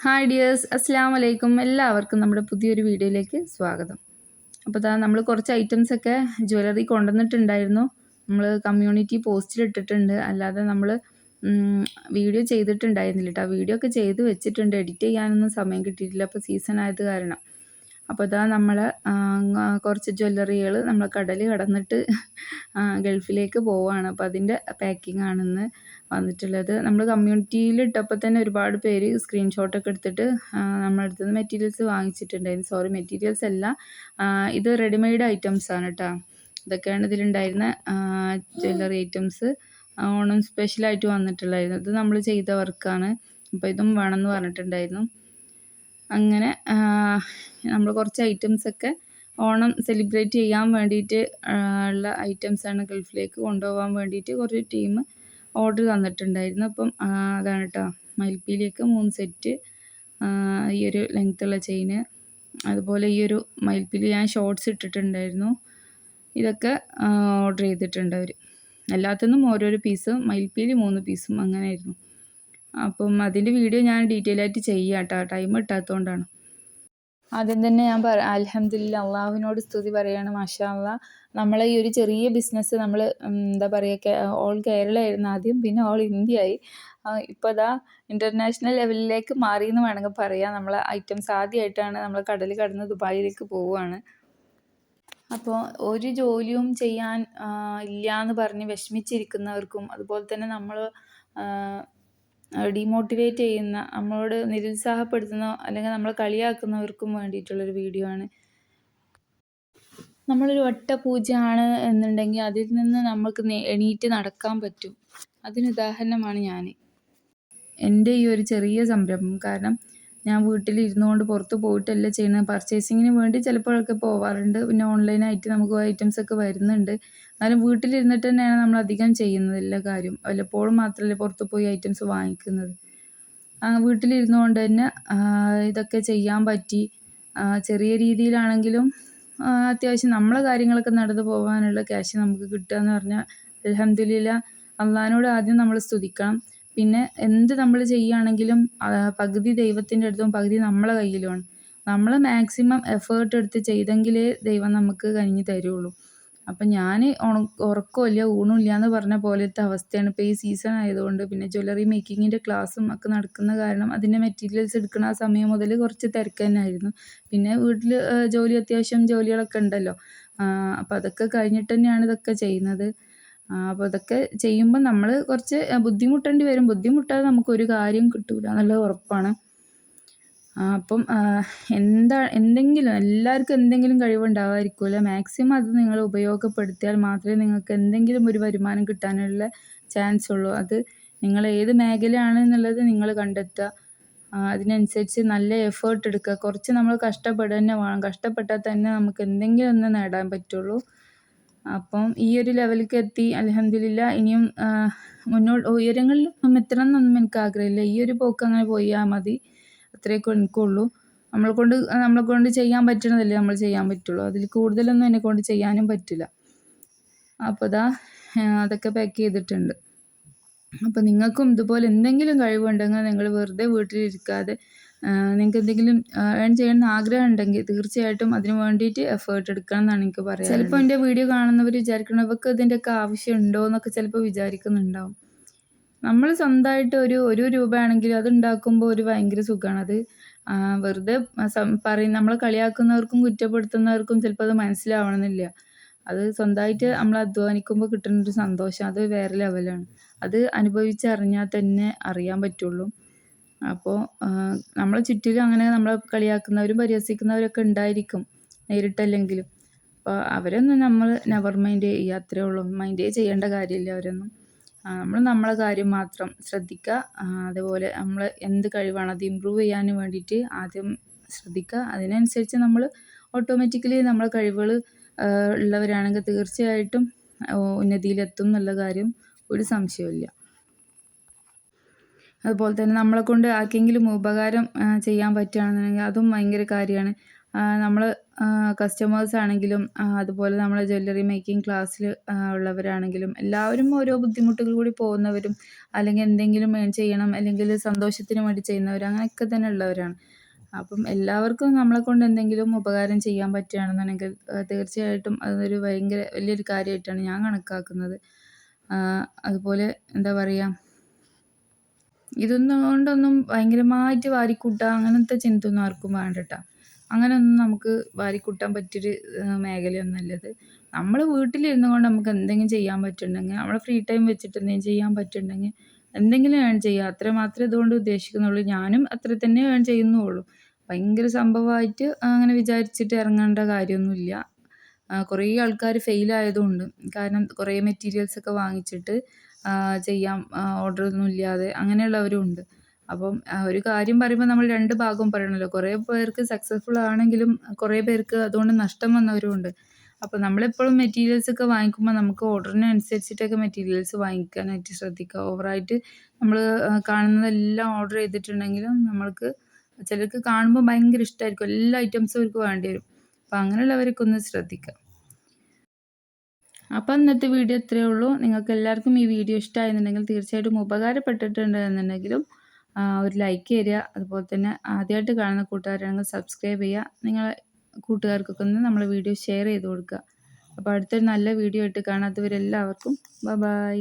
Hi dears, അസ്സാം വലൈക്കും. എല്ലാവർക്കും നമ്മുടെ പുതിയൊരു വീഡിയോയിലേക്ക് സ്വാഗതം. അപ്പോൾ നമ്മൾ കുറച്ച് ഐറ്റംസൊക്കെ ജ്വല്ലറി കൊണ്ടുവന്നിട്ടുണ്ടായിരുന്നു. നമ്മൾ കമ്മ്യൂണിറ്റി പോസ്റ്റിൽ ഇട്ടിട്ടുണ്ട്. അല്ലാതെ നമ്മൾ വീഡിയോ ചെയ്തിട്ടുണ്ടായിരുന്നില്ല കേട്ടോ. വീഡിയോ ഒക്കെ ചെയ്ത് വെച്ചിട്ടുണ്ട്. എഡിറ്റ് ചെയ്യാനൊന്നും സമയം കിട്ടിയിട്ടില്ല, അപ്പോൾ സീസൺ ആയത് കാരണം. അപ്പോൾ നമ്മൾ കുറച്ച് ജ്വല്ലറികൾ നമ്മൾ കടൽ കടന്നിട്ട് ഗൾഫിലേക്ക് പോവുകയാണ്. അപ്പോൾ അതിൻ്റെ പാക്കിംഗ് ആണെന്ന് വന്നിട്ടുള്ളത്. നമ്മൾ കമ്മ്യൂണിറ്റിയിൽ ഇട്ടപ്പോൾ തന്നെ ഒരുപാട് പേര് സ്ക്രീൻഷോട്ടൊക്കെ എടുത്തിട്ട് നമ്മുടെ അടുത്ത് നിന്ന് മെറ്റീരിയൽസ് വാങ്ങിച്ചിട്ടുണ്ടായിരുന്നു. മെറ്റീരിയൽസ് അല്ല, ഇത് റെഡിമെയ്ഡ് ഐറ്റംസ് ആണ് കേട്ടോ. ഇതൊക്കെയാണ് ഇതിലുണ്ടായിരുന്ന ജ്വല്ലറി ഐറ്റംസ്. ഓണം സ്പെഷ്യലായിട്ട് വന്നിട്ടുള്ളായിരുന്നു. ഇത് നമ്മൾ ചെയ്ത വർക്കാണ്. അപ്പോൾ ഇതും വേണമെന്ന് പറഞ്ഞിട്ടുണ്ടായിരുന്നു. അങ്ങനെ നമ്മൾ കുറച്ച് ഐറ്റംസൊക്കെ ഓണം സെലിബ്രേറ്റ് ചെയ്യാൻ വേണ്ടിയിട്ട് ഉള്ള ഐറ്റംസാണ് ഗൾഫിലേക്ക് കൊണ്ടുപോകാൻ വേണ്ടിയിട്ട് കുറച്ച് ടീം ഓർഡർ തന്നിട്ടുണ്ടായിരുന്നു. അപ്പം അതാണ് കേട്ടോ, മയിൽപ്പീലിയൊക്കെ 3 സെറ്റ്, ഈ ഒരു ലെങ്ത്തുള്ള ചെയിന്, അതുപോലെ ഈ ഒരു മയിൽപ്പീലി ഞാൻ ഷോർട്ട്സ് ഇട്ടിട്ടുണ്ടായിരുന്നു. ഇതൊക്കെ ഓർഡർ ചെയ്തിട്ടുണ്ട് അവർ. എല്ലാത്തിനും ഓരോരോ പീസ്, മയിൽപ്പീലി 3 പീസും അങ്ങനെയായിരുന്നു. അപ്പം അതിൻ്റെ വീഡിയോ ഞാൻ ഡീറ്റെയിൽ ആയിട്ട് ചെയ്യാം കേട്ടോ, ടൈം കിട്ടാത്തതുകൊണ്ടാണ്. ആദ്യം തന്നെ ഞാൻ അൽഹംദുലില്ലാ, അള്ളാഹുവിനോട് സ്തുതി പറയാണ്. മാഷാ അള്ളാ, നമ്മളെ ഈ ഒരു ചെറിയ ബിസിനസ് നമ്മൾ എന്താ പറയുക, ഓൾ കേരള ആയിരുന്നു ആദ്യം, പിന്നെ ഓൾ ഇന്ത്യ ആയി. ഇപ്പോൾ അതാ ഇൻ്റർനാഷണൽ ലെവലിലേക്ക് മാറി എന്ന് വേണമെങ്കിൽ പറയാം. നമ്മളെ ഐറ്റംസ് ആദ്യമായിട്ടാണ് നമ്മൾ കടൽ കടന്ന് ദുബായിലേക്ക് പോവുകയാണ്. അപ്പോൾ ഒരു ജോലിയും ചെയ്യാൻ ഇല്ല എന്ന് പറഞ്ഞ് വിഷമിച്ചിരിക്കുന്നവർക്കും, അതുപോലെ തന്നെ നമ്മൾ ഡീമോട്ടിവേറ്റ് ചെയ്യുന്ന, നമ്മളോട് നിരുത്സാഹപ്പെടുത്തുന്ന അല്ലെങ്കിൽ നമ്മൾ കളിയാക്കുന്നവർക്കും വേണ്ടിയിട്ടുള്ളൊരു വീഡിയോ ആണ്. നമ്മളൊരു വട്ടപൂജയാണ് എന്നുണ്ടെങ്കിൽ അതിൽ നിന്ന് നമുക്ക് എണീറ്റ് നടക്കാൻ പറ്റും. അതിനുദാഹരണമാണ് ഞാൻ, എൻ്റെ ഈ ഒരു ചെറിയ സംരംഭം. കാരണം ഞാൻ വീട്ടിലിരുന്നു കൊണ്ട് പുറത്ത് പോയിട്ടല്ല ചെയ്യുന്നത്. പർച്ചേസിങ്ങിന് വേണ്ടി ചിലപ്പോഴൊക്കെ പോവാറുണ്ട്. പിന്നെ ഓൺലൈനായിട്ട് നമുക്ക് ഐറ്റംസൊക്കെ വരുന്നുണ്ട്. എന്നാലും വീട്ടിലിരുന്നിട്ട് തന്നെയാണ് നമ്മൾ അധികം ചെയ്യുന്നത് എല്ലാ കാര്യം. വല്ലപ്പോഴും മാത്രമല്ലേ പുറത്ത് പോയി ഐറ്റംസ് വാങ്ങിക്കുന്നത്. വീട്ടിലിരുന്നു കൊണ്ട് തന്നെ ഇതൊക്കെ ചെയ്യാൻ പറ്റി. ചെറിയ രീതിയിലാണെങ്കിലും അത്യാവശ്യം നമ്മളെ കാര്യങ്ങളൊക്കെ നടന്നു പോകാനുള്ള ക്യാഷ് നമുക്ക് കിട്ടുക എന്ന് പറഞ്ഞാൽ അൽഹംദുലില്ലാ, അള്ളാഹിനോട് ആദ്യം നമ്മൾ സ്തുതിക്കണം. പിന്നെ എന്ത് നമ്മൾ ചെയ്യുകയാണെങ്കിലും പകുതി ദൈവത്തിൻ്റെ അടുത്തും പകുതി നമ്മളെ കയ്യിലുമാണ്. നമ്മൾ മാക്സിമം എഫേർട്ട് എടുത്ത് ചെയ്തെങ്കിലേ ദൈവം നമുക്ക് കഴിഞ്ഞ് തരുള്ളൂ. അപ്പം ഞാൻ ഉറക്കമില്ല ഊണുമില്ല എന്ന് പറഞ്ഞ പോലത്തെ അവസ്ഥയാണ് ഇപ്പോൾ ഈ സീസൺ ആയതുകൊണ്ട്. പിന്നെ ജ്വല്ലറി മേക്കിങ്ങിൻ്റെ ക്ലാസ്സും ഒക്കെ നടക്കുന്ന കാരണം അതിൻ്റെ മെറ്റീരിയൽസ് എടുക്കുന്ന ആ സമയം മുതൽ കുറച്ച് തിരക്ക് തന്നെയായിരുന്നു. പിന്നെ വീട്ടിൽ അത്യാവശ്യം ജോലികളൊക്കെ ഉണ്ടല്ലോ. അപ്പോൾ അതൊക്കെ കഴിഞ്ഞിട്ട് തന്നെയാണ് ഇതൊക്കെ ചെയ്യുന്നത്. അപ്പോൾ ഇതൊക്കെ ചെയ്യുമ്പോൾ നമ്മൾ കുറച്ച് ബുദ്ധിമുട്ടേണ്ടി വരും. ബുദ്ധിമുട്ടാതെ നമുക്കൊരു കാര്യം കിട്ടില്ല എന്നുള്ളത് ഉറപ്പാണ്. അപ്പം എന്തെങ്കിലും എല്ലാവർക്കും എന്തെങ്കിലും കഴിവുണ്ടാവാതിരിക്കില്ല. മാക്സിമം അത് നിങ്ങൾ ഉപയോഗപ്പെടുത്തിയാൽ മാത്രമേ നിങ്ങൾക്ക് എന്തെങ്കിലും ഒരു വരുമാനം കിട്ടാനുള്ള ചാൻസ് ഉള്ളൂ. അത് നിങ്ങൾ ഏത് മേഖലയാണ് എന്നുള്ളത് നിങ്ങൾ കണ്ടെത്തുക. അതിനനുസരിച്ച് നല്ല എഫേർട്ട് എടുക്കുക. കുറച്ച് നമ്മൾ കഷ്ടപ്പെടുക തന്നെ വേണം. കഷ്ടപ്പെട്ടാൽ തന്നെ നമുക്ക് എന്തെങ്കിലും ഒന്ന് നേടാൻ പറ്റുള്ളൂ. അപ്പം ഈ ഒരു ലെവലിലേക്ക് എത്തി അൽഹംദുലില്ലാ. ഇനിയും ഉയരങ്ങളിലൊന്നും എത്തണം എന്നൊന്നും എനിക്ക് ആഗ്രഹമില്ല. ഈ ഒരു പോക്ക് അങ്ങനെ പോയാൽ മതി, അത്രയൊക്കെ എനിക്കുള്ളൂ. നമ്മളെ കൊണ്ട് ചെയ്യാൻ പറ്റണതല്ലേ നമ്മൾ ചെയ്യാൻ പറ്റുള്ളൂ. അതിൽ കൂടുതലൊന്നും എന്നെ കൊണ്ട് ചെയ്യാനും പറ്റില്ല. അപ്പോൾ അതൊക്കെ പാക്ക് ചെയ്തിട്ടുണ്ട്. അപ്പോൾ നിങ്ങൾക്കും ഇതുപോലെ എന്തെങ്കിലും കഴിവുണ്ടെങ്കിൽ നിങ്ങൾ വെറുതെ വീട്ടിലിരിക്കാതെ നിങ്ങൾക്ക് എന്തെങ്കിലും ഏൺ ചെയ്യണമെന്ന് ആഗ്രഹം ഉണ്ടെങ്കിൽ തീർച്ചയായിട്ടും അതിന് വേണ്ടിയിട്ട് എഫേർട്ട് എടുക്കണം എന്നാണ് എനിക്ക് പറയാം. ചിലപ്പോൾ എൻ്റെ വീഡിയോ കാണുന്നവർ വിചാരിക്കണം ഇവർക്ക് ഇതിൻ്റെയൊക്കെ ആവശ്യം ഉണ്ടോ എന്നൊക്കെ ചിലപ്പോൾ വിചാരിക്കുന്നുണ്ടാവും. നമ്മൾ സ്വന്തമായിട്ട് ഒരു രൂപയാണെങ്കിലും അത് ഉണ്ടാക്കുമ്പോൾ ഒരു ഭയങ്കര സുഖമാണ്. അത് വെറുതെ നമ്മളെ കളിയാക്കുന്നവർക്കും കുറ്റപ്പെടുത്തുന്നവർക്കും ചിലപ്പോൾ അത് മനസ്സിലാവണമെന്നില്ല. അത് സ്വന്തമായിട്ട് നമ്മൾ അധ്വാനിക്കുമ്പോൾ കിട്ടുന്നൊരു സന്തോഷം അത് വേറെ ലെവലാണ്. അത് അനുഭവിച്ചറിഞ്ഞാൽ തന്നെ അറിയാൻ പറ്റുള്ളൂ. അപ്പോൾ നമ്മളെ ചുറ്റിലും അങ്ങനെ നമ്മളെ കളിയാക്കുന്നവരും പരിഹസിക്കുന്നവരൊക്കെ ഉണ്ടായിരിക്കും, നേരിട്ടല്ലെങ്കിലും. അപ്പോൾ അവരൊന്നും നമ്മൾ നെവർ മൈൻഡ് ചെയ്യുക, അത്രേ ഉള്ളൂ. മൈൻഡേ ചെയ്യേണ്ട കാര്യമില്ല അവരൊന്നും. നമ്മൾ നമ്മളെ കാര്യം മാത്രം ശ്രദ്ധിക്കുക. അതുപോലെ നമ്മൾ എന്ത് കഴിവാണ് അത് ഇമ്പ്രൂവ് ചെയ്യാൻ വേണ്ടിയിട്ട് ആദ്യം ശ്രദ്ധിക്കുക. അതിനനുസരിച്ച് നമ്മൾ ഓട്ടോമാറ്റിക്കലി നമ്മളെ കഴിവുകൾ ഉള്ളവരാണെങ്കിൽ തീർച്ചയായിട്ടും ഉന്നതിയിലെത്തും എന്നുള്ള കാര്യം ഒരു സംശയമില്ല. അതുപോലെ തന്നെ നമ്മളെ കൊണ്ട് ആർക്കെങ്കിലും ഉപകാരം ചെയ്യാൻ പറ്റുകയാണെന്നുണ്ടെങ്കിൽ അതും ഭയങ്കര കാര്യമാണ്. നമ്മൾ കസ്റ്റമേഴ്സ് ആണെങ്കിലും അതുപോലെ നമ്മളെ ജ്വല്ലറി മേക്കിംഗ് ക്ലാസ്സിൽ ഉള്ളവരാണെങ്കിലും എല്ലാവരും ഓരോ ബുദ്ധിമുട്ടുകൾ കൂടി പോകുന്നവരും, അല്ലെങ്കിൽ എന്തെങ്കിലും ഏൺ ചെയ്യണം, അല്ലെങ്കിൽ സന്തോഷത്തിന് വേണ്ടി ചെയ്യുന്നവർ, അങ്ങനെയൊക്കെ തന്നെ ഉള്ളവരാണ്. അപ്പം എല്ലാവർക്കും നമ്മളെക്കൊണ്ട് എന്തെങ്കിലും ഉപകാരം ചെയ്യാൻ പറ്റുകയാണെന്നുണ്ടെങ്കിൽ തീർച്ചയായിട്ടും അതൊരു ഭയങ്കര വലിയൊരു കാര്യമായിട്ടാണ് ഞാൻ കണക്കാക്കുന്നത്. അതുപോലെ എന്താ പറയുക, ഇതൊന്നും കൊണ്ടൊന്നും ഭയങ്കരമായിട്ട് വാരിക്കൂട്ടുക അങ്ങനത്തെ ചിന്തയൊന്നും ആർക്കും വേണ്ട ട്ടോ. അങ്ങനെയൊന്നും നമുക്ക് വാരിക്കൂട്ടാൻ പറ്റിയൊരു മേഖലയൊന്നുമല്ല ഇത്. നമ്മൾ വീട്ടിലിരുന്നു കൊണ്ട് നമുക്ക് എന്തെങ്കിലും ചെയ്യാൻ പറ്റുന്നുണ്ടെങ്കിൽ, നമ്മളെ ഫ്രീ ടൈം വെച്ചിട്ട് എന്തെങ്കിലും ചെയ്യാൻ പറ്റുന്നുണ്ടെങ്കിൽ എന്തെങ്കിലും ഏൺ ചെയ്യുക, അത്ര മാത്രമേ ഇതുകൊണ്ട് ഉദ്ദേശിക്കുന്നുള്ളൂ. ഞാനും അത്ര തന്നെ ഏൺ ചെയ്യുന്നുള്ളൂ. ഭയങ്കര സംഭവമായിട്ട് അങ്ങനെ വിചാരിച്ചിട്ട് ഇറങ്ങേണ്ട കാര്യമൊന്നുമില്ല. കുറേ ആൾക്കാർ ഫെയിലായതുമുണ്ട്. കാരണം കുറേ മെറ്റീരിയൽസൊക്കെ വാങ്ങിച്ചിട്ട് ചെയ്യാം, ഓർഡറൊന്നും ഇല്ലാതെ അങ്ങനെയുള്ളവരും ഉണ്ട്. അപ്പം ഒരു കാര്യം പറയുമ്പോൾ നമ്മൾ 2 ഭാഗവും പറയണമല്ലോ. കുറേ പേർക്ക് സക്സസ്ഫുൾ ആണെങ്കിലും കുറേ പേർക്ക് അതുകൊണ്ട് നഷ്ടം വന്നവരും ഉണ്ട്. അപ്പോൾ നമ്മളെപ്പോഴും മെറ്റീരിയൽസൊക്കെ വാങ്ങിക്കുമ്പോൾ നമുക്ക് ഓർഡറിനനുസരിച്ചിട്ടൊക്കെ മെറ്റീരിയൽസ് വാങ്ങിക്കാനായിട്ട് ശ്രദ്ധിക്കുക. ഓവറായിട്ട് നമ്മൾ കാണുന്നതെല്ലാം ഓർഡർ ചെയ്തിട്ടുണ്ടെങ്കിലും നമ്മൾക്ക് ചിലർക്ക് കാണുമ്പോൾ ഭയങ്കര ഇഷ്ടമായിരിക്കും. എല്ലാ ഐറ്റംസും അവർക്ക് വേണ്ടി വരും. അപ്പോൾ അങ്ങനെയുള്ളവരൊക്കെ ഒന്ന് ശ്രദ്ധിക്കുക. അപ്പോൾ ഇന്നത്തെ വീഡിയോ ഇത്രയേ ഉള്ളൂ. നിങ്ങൾക്ക് എല്ലാവർക്കും ഈ വീഡിയോ ഇഷ്ടമായെന്നുണ്ടെങ്കിൽ, തീർച്ചയായിട്ടും ഉപകാരപ്പെട്ടിട്ടുണ്ട് എന്നുണ്ടെങ്കിലും ഒരു ലൈക്ക് തരിക. അതുപോലെ തന്നെ ആദ്യമായിട്ട് കാണുന്ന കൂട്ടുകാരാണെങ്കിൽ സബ്സ്ക്രൈബ് ചെയ്യുക. നിങ്ങളെ കൂട്ടുകാർക്കൊക്കെ ഒന്ന് നമ്മളെ വീഡിയോ ഷെയർ ചെയ്ത് കൊടുക്കുക. അപ്പോൾ അടുത്തൊരു നല്ല വീഡിയോ ആയിട്ട് കാണാത്തവരെല്ലാവർക്കും ബൈ.